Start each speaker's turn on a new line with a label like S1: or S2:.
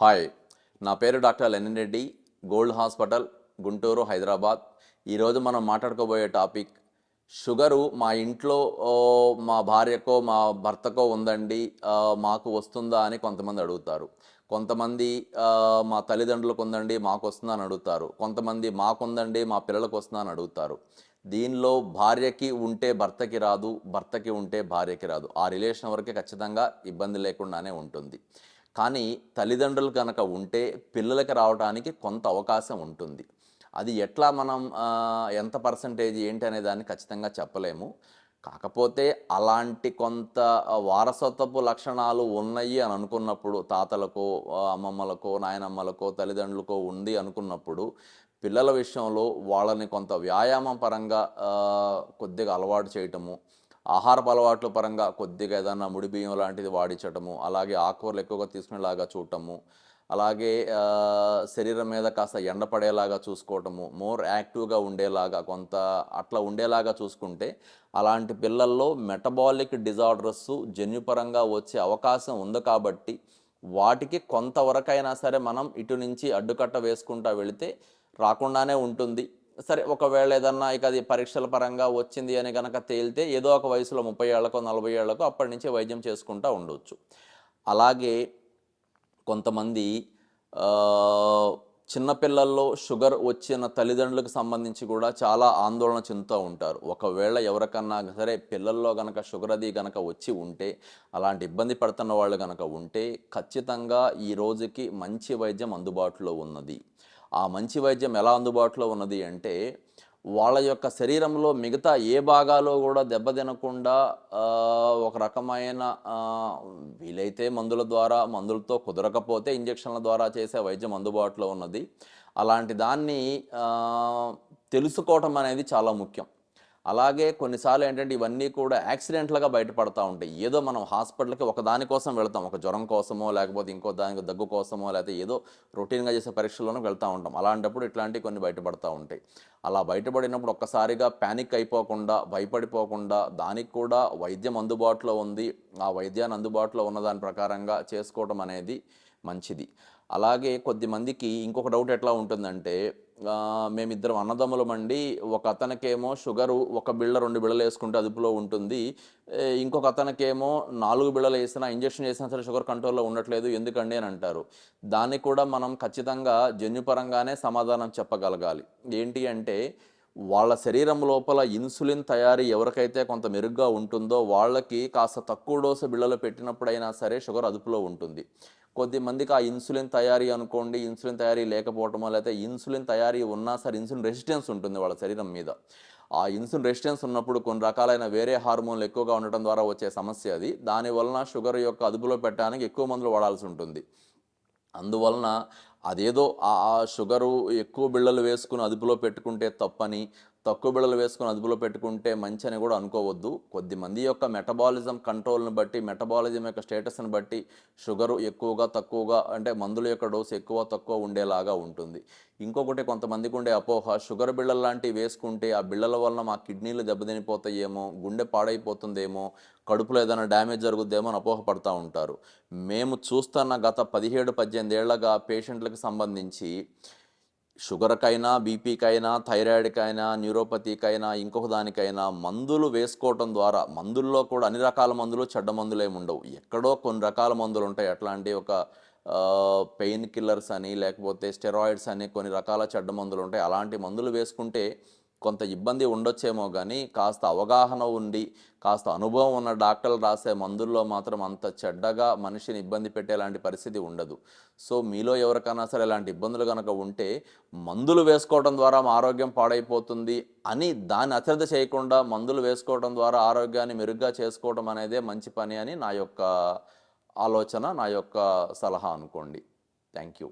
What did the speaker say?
S1: Hi, నా పేరు doctor Lenin Reddy, gold hospital, Guntur, Hyderabad. ఈరోజు మనం మాట్లాడుకోబోయే టాపిక్ షుగరు మా ఇంట్లో మా భార్యకో మా భర్తకో ఉందండి, మాకు వస్తుందా అని కొంతమంది అడుగుతారు. కొంతమంది మా తల్లిదండ్రులకు ఉందండి, మాకు వస్తుందా అని అడుగుతారు. కొంతమంది మాకుందండి, మా పిల్లలకు వస్తుందా అని అడుగుతారు. దీనిలో భార్యకి ఉంటే భర్తకి రాదు, భర్తకి ఉంటే భార్యకి రాదు. ఆ రిలేషన్ వరకే ఖచ్చితంగా ఇబ్బంది లేకుండానే ఉంటుంది. కానీ తల్లిదండ్రులు కనుక ఉంటే పిల్లలకి రావడానికి కొంత అవకాశం ఉంటుంది. అది ఎట్లా మనం ఎంత పర్సంటేజ్ ఏంటి అనే దాన్ని ఖచ్చితంగా చెప్పలేము. కాకపోతే అలాంటి కొంత వారసత్వపు లక్షణాలు ఉన్నాయి అని అనుకున్నప్పుడు తాతలకో, అమ్మమ్మలకో, నాయనమ్మలకో, తల్లిదండ్రులకో ఉంది అనుకున్నప్పుడు పిల్లల విషయంలో వాళ్ళని కొంత వ్యాయామం పరంగా కొద్దిగా అలవాటు చేయటము, ఆహారపు అలవాట్ల పరంగా కొద్దిగా ఏదన్నా ముడి బియ్యం లాంటిది వాడించటము, అలాగే ఆకుకూరలు ఎక్కువగా తీసుకునేలాగా చూడటము, అలాగే శరీరం మీద కాస్త ఎండ పడేలాగా చూసుకోవటము, మోర్ యాక్టివ్గా ఉండేలాగా కొంత అట్లా ఉండేలాగా చూసుకుంటే అలాంటి పిల్లల్లో మెటబాలిక్ డిజార్డర్స్ జన్యుపరంగా వచ్చే అవకాశం ఉంది. కాబట్టి వాటికి కొంతవరకైనా సరే మనం ఇటు నుంచి అడ్డుకట్ట వేసుకుంటూ వెళితే రాకుండానే ఉంటుంది. సరే, ఒకవేళ ఏదన్నా ఇక అది పరీక్షల పరంగా వచ్చింది అని కనుక తేలితే ఏదో ఒక వయసులో 30 ఏళ్లకో 40 ఏళ్లకో అప్పటి నుంచి వైద్యం చేసుకుంటూ ఉండవచ్చు. అలాగే కొంతమంది చిన్నపిల్లల్లో షుగర్ వచ్చిన తల్లిదండ్రులకు సంబంధించి కూడా చాలా ఆందోళన చెందుతూ ఉంటారు. ఒకవేళ ఎవరికన్నా సరే పిల్లల్లో కనుక షుగర్ అది కనుక వచ్చి ఉంటే, అలాంటి ఇబ్బంది పడుతున్న వాళ్ళు కనుక ఉంటే ఖచ్చితంగా ఈ రోజుకి మంచి వైద్యం అందుబాటులో ఉన్నది. ఆ మంచి వైద్యం ఎలా అందుబాటులో ఉన్నది అంటే, వాళ్ళ యొక్క శరీరంలో మిగతా ఏ భాగాలు కూడా దెబ్బతినకుండా ఒక రకమైన వీలైతే మందుల ద్వారా, మందులతో కుదరకపోతే ఇంజక్షన్ల ద్వారా చేసే వైద్యం అందుబాటులో ఉన్నది. అలాంటి దాన్ని తెలుసుకోవటం అనేది చాలా ముఖ్యం. అలాగే కొన్నిసార్లు ఏంటంటే ఇవన్నీ కూడా యాక్సిడెంట్లుగా బయటపడతా ఉంటాయి. ఏదో మనం హాస్పిటల్‌కి ఒక దానికోసం వెళ్తాం. ఒక జ్వరం కోసమో, లేకపోతే ఇంకో దానికి దగ్గు కోసమో, లేకపోతే ఏదో రొటీన్‌గా చేసే పరీక్షల్లోనో వెళ్తా ఉంటాం. అలాంటప్పుడు ఇట్లాంటివి కొన్ని బయటపడతా ఉంటాయి. అలా బయటపడినప్పుడు ఒక్కసారిగా పానిక్ అయిపోకుండా, భయపడిపోకుండా, దానికి కూడా వైద్యం అందుబాటులో ఉంది. ఆ వైద్యాన్ని అందుబాటులో ఉన్న దాని ప్రకారంగా చేసుకోవడం అనేది మంచిది. అలాగే కొద్దిమందికి ఇంకొక డౌట్ ఎట్లా ఉంటుందంటే, మేమిద్దరం అన్నదమ్ములమండి. ఒక అతనికేమో షుగరు ఒక బిళ్ళ 2 బిళ్ళలు వేసుకుంటే అదుపులో ఉంటుంది. ఇంకొక అతనికేమో 4 బిళ్ళలు వేసినా, ఇంజెక్షన్ చేసినా సరే షుగర్ కంట్రోల్‌లో ఉండట్లేదు, ఎందుకండి అని అంటారు. దానికి కూడా మనం ఖచ్చితంగా జన్యుపరంగానే సమాధానం చెప్పగలగాలి. ఏంటి అంటే, వాళ్ళ శరీరం లోపల ఇన్సులిన్ తయారీ ఎవరికైతే కొంత మెరుగ్గా ఉంటుందో వాళ్ళకి కాస్త తక్కువ డోసు బిళ్ళలు పెట్టినప్పుడైనా సరే షుగర్ అదుపులో ఉంటుంది. కొద్దిమందికి ఆ ఇన్సులిన్ తయారీ అనుకోండి, ఇన్సులిన్ తయారీ లేకపోవటమో, లేకపోతే ఇన్సులిన్ తయారీ ఉన్నా సరే ఇన్సులిన్ రెసిస్టెన్స్ ఉంటుంది వాళ్ళ శరీరం మీద. ఆ ఇన్సులిన్ రెసిస్టెన్స్ ఉన్నప్పుడు కొన్ని రకాలైన వేరే హార్మోన్లు ఎక్కువగా ఉండటం ద్వారా వచ్చే సమస్య అది. దానివలన షుగర్ యొక్క అదుపులో పెట్టడానికి ఎక్కువ మందులు వాడాల్సి ఉంటుంది. అందువలన అదేదో షుగరు ఎక్కువ బిళ్ళలు వేసుకుని అదుపులో పెట్టుకుంటే తప్పని, తక్కువ బిళ్ళలు వేసుకుని అదుపులో పెట్టుకుంటే మంచని కూడా అనుకోవద్దు. కొద్దిమంది యొక్క మెటబాలిజం కంట్రోల్‌ని బట్టి, మెటబాలిజం యొక్క స్టేటస్‌ని బట్టి షుగరు ఎక్కువగా, తక్కువగా అంటే మందుల యొక్క డోస్ ఎక్కువ, తక్కువ ఉండేలాగా ఉంటుంది. ఇంకొకటి కొంతమందికి ఉండే అపోహ, షుగర్ బిళ్ళలు లాంటివి వేసుకుంటే ఆ బిళ్ళల వలన మా కిడ్నీలు దెబ్బతినిపోతాయేమో, గుండె పాడైపోతుందేమో, కడుపులో ఏదైనా డ్యామేజ్ జరుగుద్దేమో అని అపోహ పడతా ఉంటారు. మేము చూస్తున్న గత 17, 18 ఏళ్లగా పేషెంట్లకు సంబంధించి షుగర్‌కైనా, బీపీకైనా, థైరాయిడ్‌కైనా, న్యూరోపతికైనా, ఇంకొక దానికైనా మందులు వేసుకోవటం ద్వారా, మందుల్లో కూడా అన్ని రకాల మందులు చెడ్డ మందులేమి ఉండవు. ఎక్కడో కొన్ని రకాల మందులుంటాయి. అట్లా అంటే ఒక పెయిన్ కిల్లర్స్ అని, లేకపోతే స్టెరాయిడ్స్ అని కొన్ని రకాల చెడ్డ మందులుంటాయి. అలాంటి మందులు వేసుకుంటే కొంత ఇబ్బంది ఉండొచ్చేమో గానీ, కాస్త అవగాహన ఉండి, కాస్త అనుభవం ఉన్న డాక్టర్లు రాసే మందుల్లో మాత్రం అంత చెడ్డగా మనిషిని ఇబ్బంది పెట్టేలాంటి పరిస్థితి ఉండదు. సో, మీలో ఎవరికైనా సరే ఇలాంటి ఇబ్బందులు గనక ఉంటే, మందులు వేసుకోవడం ద్వారా మా ఆరోగ్యం పాడైపోతుంది అని దాన్ని అశ్రద్ధ చేయకుండా, మందులు వేసుకోవడం ద్వారా ఆరోగ్యాన్ని మెరుగ్గా చేసుకోవడం అనేదే మంచి పని అని నా యొక్క ఆలోచన, నా యొక్క సలహా అనుకోండి. Thank you.